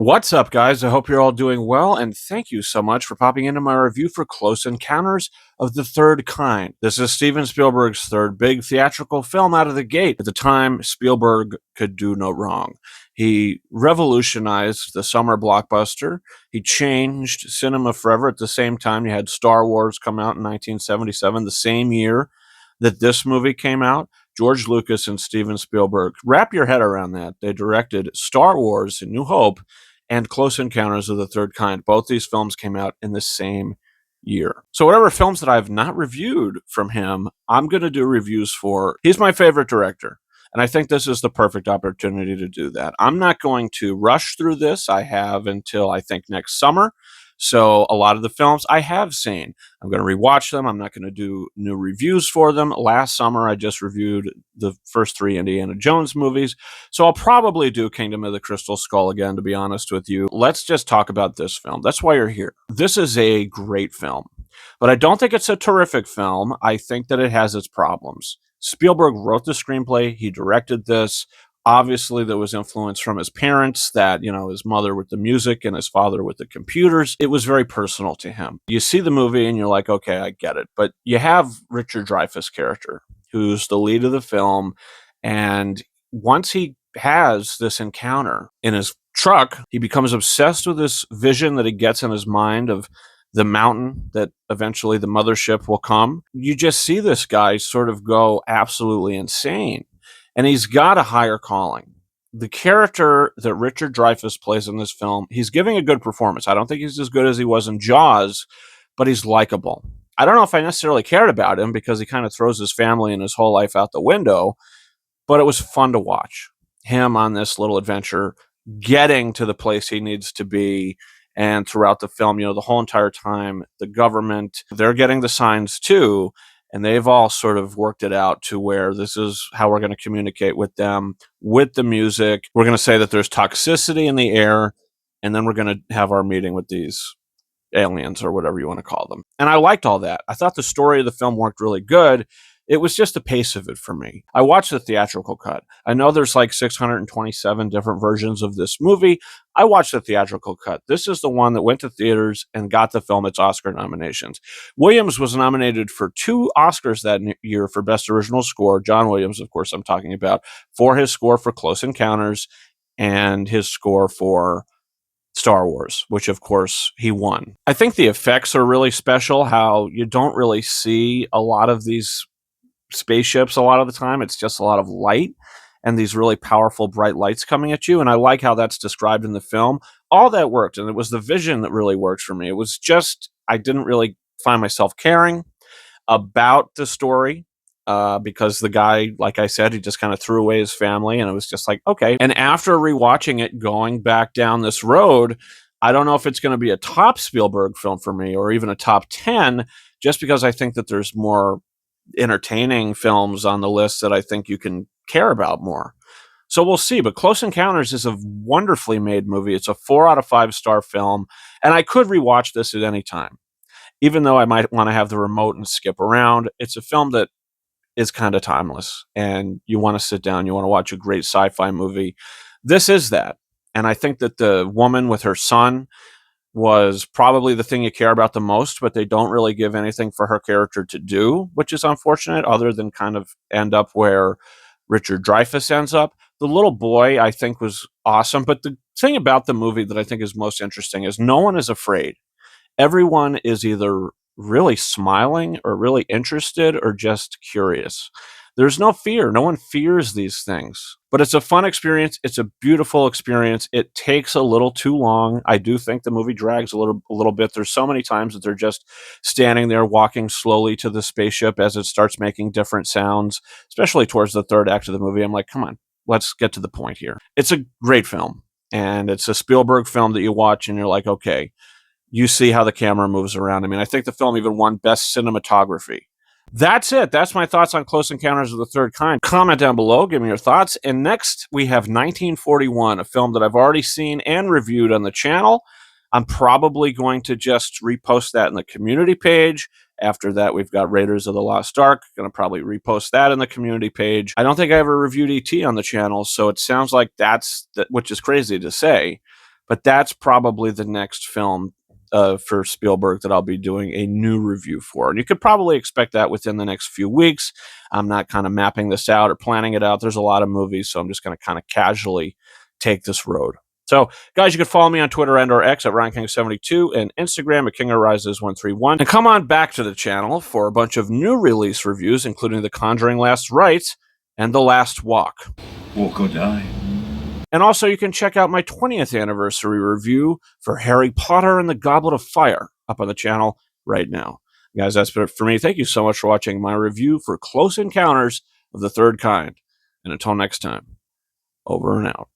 What's up, guys? I hope you're all doing well, and thank you so much for popping into my review for Close Encounters of the Third Kind. This is Steven Spielberg's third big theatrical film out of the gate. At the time, Spielberg could do no wrong. He revolutionized the summer blockbuster. He changed cinema forever. At the same time, you had Star Wars come out in 1977, the same year that this movie came out. George Lucas and Steven Spielberg. Wrap your head around that. They directed Star Wars: A New Hope and Close Encounters of the Third Kind. Both these films came out in the same year. So whatever films that I've not reviewed from him, I'm going to do reviews for. He's my favorite director, and I think this is the perfect opportunity to do that. I'm not going to rush through this. I have until I think next summer. So a lot of the films I have seen. I'm going to rewatch them. I'm not going to do new reviews for them. Last summer, I just reviewed the first three Indiana Jones movies. So I'll probably do Kingdom of the Crystal Skull again, to be honest with you. Let's just talk about this film. That's why you're here. This is a great film, but I don't think it's a terrific film. I think that it has its problems. Spielberg wrote the screenplay. He directed this. Obviously, there was influence from his parents, that, his mother with the music and his father with the computers. It was very personal to him. You see the movie and you're like, okay, I get it. But you have Richard Dreyfuss' character, who's the lead of the film. And once he has this encounter in his truck, he becomes obsessed with this vision that he gets in his mind of the mountain that eventually the mothership will come. You just see this guy sort of go absolutely insane. And he's got a higher calling. The character that Richard Dreyfuss plays in this film, he's giving a good performance. I don't think he's as good as he was in Jaws, but he's likable. I don't know if I necessarily cared about him because he kind of throws his family and his whole life out the window, but it was fun to watch him on this little adventure, getting to the place he needs to be. And throughout the film, the whole entire time, the government, they're getting the signs too. And they've all sort of worked it out to where this is how we're going to communicate with them, with the music. We're going to say that there's toxicity in the air, and then we're going to have our meeting with these aliens or whatever you want to call them. And I liked all that. I thought the story of the film worked really good. It was just the pace of it for me. I watched the theatrical cut. I know there's like 627 different versions of this movie. I watched the theatrical cut. This is the one that went to theaters and got the film its Oscar nominations. Williams was nominated for 2 Oscars that year for Best Original Score. John Williams, of course, I'm talking about, for his score for Close Encounters and his score for Star Wars, which of course he won. I think the effects are really special, how you don't really see a lot of these spaceships a lot of the time. It's just a lot of light and these really powerful bright lights coming at you, and I like how that's described in the film. All that worked, and it was the vision that really worked for me. It was just, I didn't really find myself caring about the story, because the guy, like I said, he just kind of threw away his family, and it was just like, okay. And after rewatching it, going back down this road, I don't know if it's going to be a top Spielberg film for me or even a top 10, just because I think that there's more entertaining films on the list that I think you can care about more. So we'll see. But Close Encounters is a wonderfully made movie. It's a 4 out of 5 star film, and I could rewatch this at any time. Even though I might want to have the remote and skip around, it's a film that is kind of timeless, and you want to sit down, you want to watch a great sci-fi movie. This is that. And I think that the woman with her son was probably the thing you care about the most, but they don't really give anything for her character to do, which is unfortunate, other than kind of end up where Richard Dreyfuss ends up. The little boy, I think, was awesome, but the thing about the movie that I think is most interesting is no one is afraid. Everyone is either really smiling or really interested or just curious. There's no fear. No one fears these things. But it's a fun experience. It's a beautiful experience. It takes a little too long. I do think the movie drags a little bit. There's so many times that they're just standing there walking slowly to the spaceship as it starts making different sounds, especially towards the third act of the movie. I'm like, come on, let's get to the point here. It's a great film, and it's a Spielberg film that you watch and you're like, okay, you see how the camera moves around. I mean, I think the film even won Best Cinematography. That's it. That's my thoughts on Close Encounters of the Third Kind. Comment down below. Give me your thoughts. And next, we have 1941, a film that I've already seen and reviewed on the channel. I'm probably going to just repost that in the community page. After that, we've got Raiders of the Lost Ark. Going to probably repost that in the community page. I don't think I ever reviewed E.T. on the channel, so it sounds like which is crazy to say, but that's probably the next film for Spielberg that I'll be doing a new review for. And you could probably expect that within the next few weeks. I'm not kind of mapping this out or planning it out. There's a lot of movies, so I'm just going to kind of casually take this road. So, guys, you can follow me on Twitter and or X at RyanKing72 and Instagram at KingArises131. And come on back to the channel for a bunch of new release reviews, including The Conjuring Last Rites and The Last Walk. Walk or die. And also, you can check out my 20th anniversary review for Harry Potter and the Goblet of Fire up on the channel right now. Guys, that's it for me. Thank you so much for watching my review for Close Encounters of the Third Kind. And until next time, over and out.